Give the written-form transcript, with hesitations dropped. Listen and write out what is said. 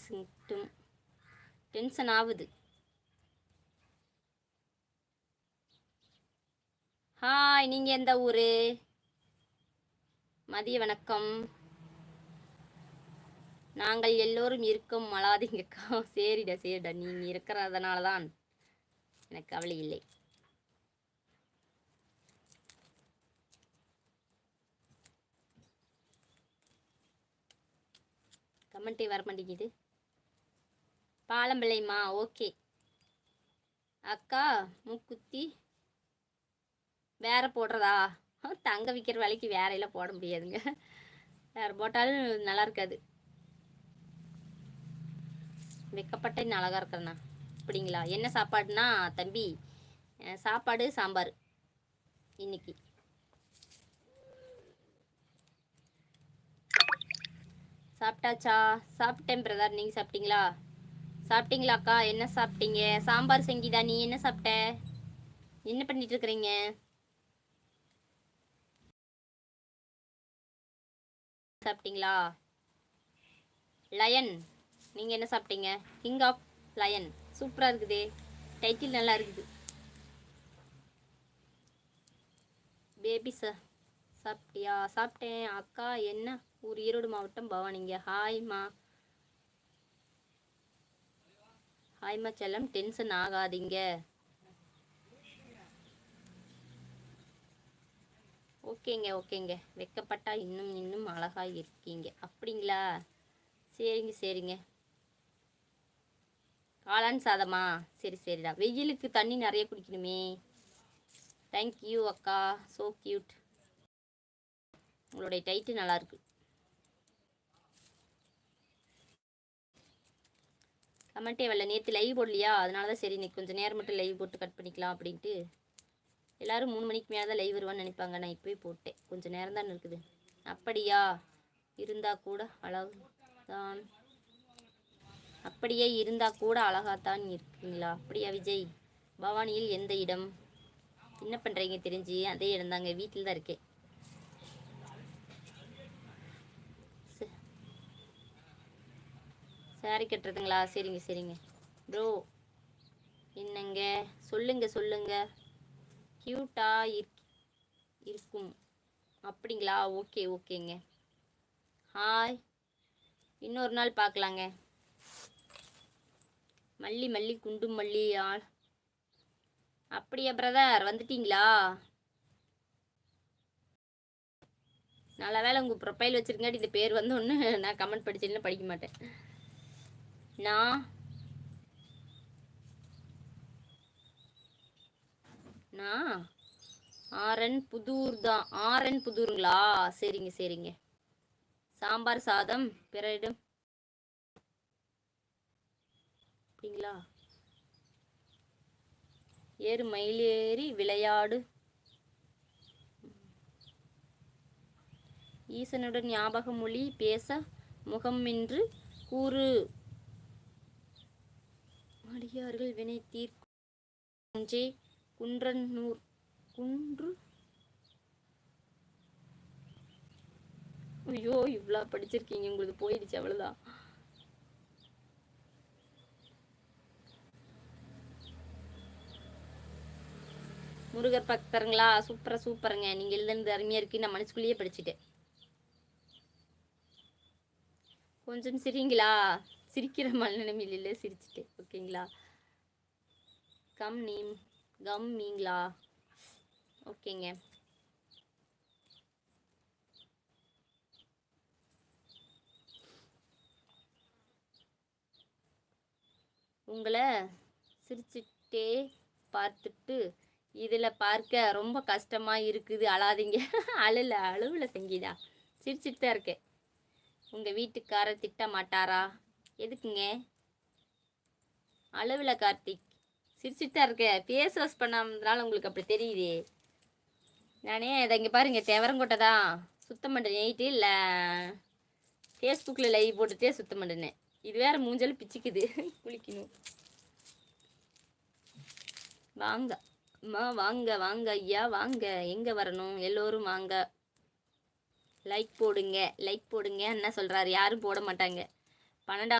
பேசிட்டும் tension ஆகுது. Hi, நீங்கள் எந்த ஊர்? மதிய வணக்கம். நாங்கள் எல்லோரும் இருக்கோம், மலாதிங்கக்கா. சரிடா சரிடா, நீங்கள் இருக்கிறதுனால தான் எனக்கு கவலை இல்லை. கமெண்ட்டே வர மாட்டேங்குது. பாலம்பிள்ளைமா, ஓகே அக்கா. மூக்குத்தி வேற போடுறதா? தங்க விற்கிற வேலைக்கு வேறையெல்லாம் போட முடியாதுங்க. வேற போட்டாலும் நல்லா இருக்காது. வெக்கப்பட்ட அழகா இருக்கிறண்ணா. அப்படிங்களா? என்ன சாப்பாடுனா தம்பி? சாப்பாடு சாம்பார் இன்னைக்கு. சாப்பிட்டாச்சா? சாப்பிட்டேன் பிரதர். நீங்கள் சாப்பிட்டீங்களா? சாப்பிட்டீங்களாக்கா? என்ன சாப்பிட்டீங்க? சாம்பார் செங்கிதா. நீ என்ன சாப்பிட்ட? என்ன பண்ணிட்டு இருக்கிறீங்க? சாப்பிட்டீங்களா? லயன், நீங்கள் என்ன சாப்பிட்டீங்க? King of lion. சூப்பராக இருக்குது, டைட்டில் நல்லா இருக்குது. பேபி சார் சாப்பிட்டியா? சாப்பிட்டேன் அக்கா. என்ன ஊர்? ஈரோடு மாவட்டம் பவானிங்க. ஹாய்மா. ஹாய்மா செல்லம். டென்ஷன் ஆகாதீங்க. ஓகேங்க ஓகேங்க. வெக்கப்பட்டா இன்னும் இன்னும் அழகாக இருக்கீங்க. அப்படிங்களா? சரிங்க சரிங்க. காளான் சாதமா? சரி சரிடா. வெயிலுக்கு தண்ணி நிறைய குடிக்கணுமே. தேங்க்யூ அக்கா, ஸோ கியூட். உங்களுடைய டைட்டு நல்லாயிருக்கு. கமெண்ட்டே வரல. நேற்று லைவ் போடலையா, அதனால தான் சரி இன்னைக்கு கொஞ்சம் நேரம் மட்டும் லைவ் போட்டு கட் பண்ணிக்கலாம் அப்படின்ட்டு. எல்லோரும் 3 மணிக்கு மேலே தான் லைவ் வருவான்னு நினைப்பாங்க. நான் இப்போயே போட்டேன், கொஞ்சம் நேரம் தான் இருக்குது. அப்படியா? இருந்தால் கூட அழகுதான். அப்படியே இருந்தால் கூட அழகாத்தான் இருக்கீங்களா? அப்படியா விஜய்? பவானியில் எந்த இடம்? என்ன பண்ணுறீங்க? தெரிஞ்சு அதே இடம் தாங்க, வீட்டில் தான் இருக்கேன். சாரி கட்டுறதுங்களா? சரிங்க சரிங்க ப்ரோ. என்னங்க சொல்லுங்க சொல்லுங்க. க்யூட்டா இருக்கும். அப்படிங்களா? ஓகே ஓகேங்க. ஹாய், இன்னொரு நாள் பார்க்கலாங்க. மல்லி மல்லி குண்டு மல்லி ஆள். அப்படியா பிரதர், வந்துட்டீங்களா? நல்ல வேலை உங்கள் ப்ரொஃபைல் வச்சுருங்காட்டி இந்த பேர் வந்தோன்னு நான் கமெண்ட் படிச்சேன்னு படிக்க மாட்டேன். நான் ஆரன் புதூர் தான். ஆரன் புதூருங்களா? சரிங்க சரிங்க. சாம்பார் சாதம் பிறடும். அப்படிங்களா? ஏறு மயிலேறி விளையாடு. ஈசனுடன் ஞாபக மொழி பேச முகமென்று கூறு. அடியார்கள் வினை தீர்க்குன்றே குன்றனூர் குன்று. ஐயோ, இவ்வளோ படிச்சிருக்கீங்க, உங்களுக்கு போயிடுச்சு அவ்வளோதான். முருகர் பக்தருங்களா? சூப்பராக சூப்பருங்க. நீங்கள் எழுதுனது அருமையாக இருக்கு. நான் மனசுக்குள்ளேயே படிச்சுட்டேன். கொஞ்சம் சிரிங்களா? சிரிக்கிற மனநிலைமையில் இல்லை, சிரிச்சுட்டேன். ஓகேங்களா? கம்மிங்களா? ஓகேங்க. உங்களை சிரிச்சுட்டே பார்த்துட்டு இதில் பார்க்க ரொம்ப கஷ்டமாக இருக்குது. அழாதீங்க. அழுவில் செங்கிதா. சிரிச்சுட்டு தான் இருக்கேன். உங்கள் வீட்டுக்காரர் திட்ட மாட்டாரா? எதுக்குங்க? அளவில் கார்த்திக். சிரிச்சுட்டு தான் இருக்கேன். ஃபேஸ் வாஷ் பண்ணாதனால உங்களுக்கு அப்படி தெரியுது. நானே இதை இங்கே பாருங்க, தெவரங்கொட்டை தான் சுத்தம் பண்ணுறேன். நைட்டு இல்லை ஃபேஸ்புக்கில் லைவ் போட்டுகிட்டே சுத்தம் பண்ணுனேன். இது வேறு மூஞ்சல் பிச்சுக்குது. குளிக்கணும். வாங்க அம்மா, வாங்க வாங்க ஐயா, வாங்க. எங்கே வரணும்? எல்லோரும் வாங்க. லைக் போடுங்க, லைக் போடுங்க. என்ன சொல்கிறாரு? யாரும் போட மாட்டாங்க. 12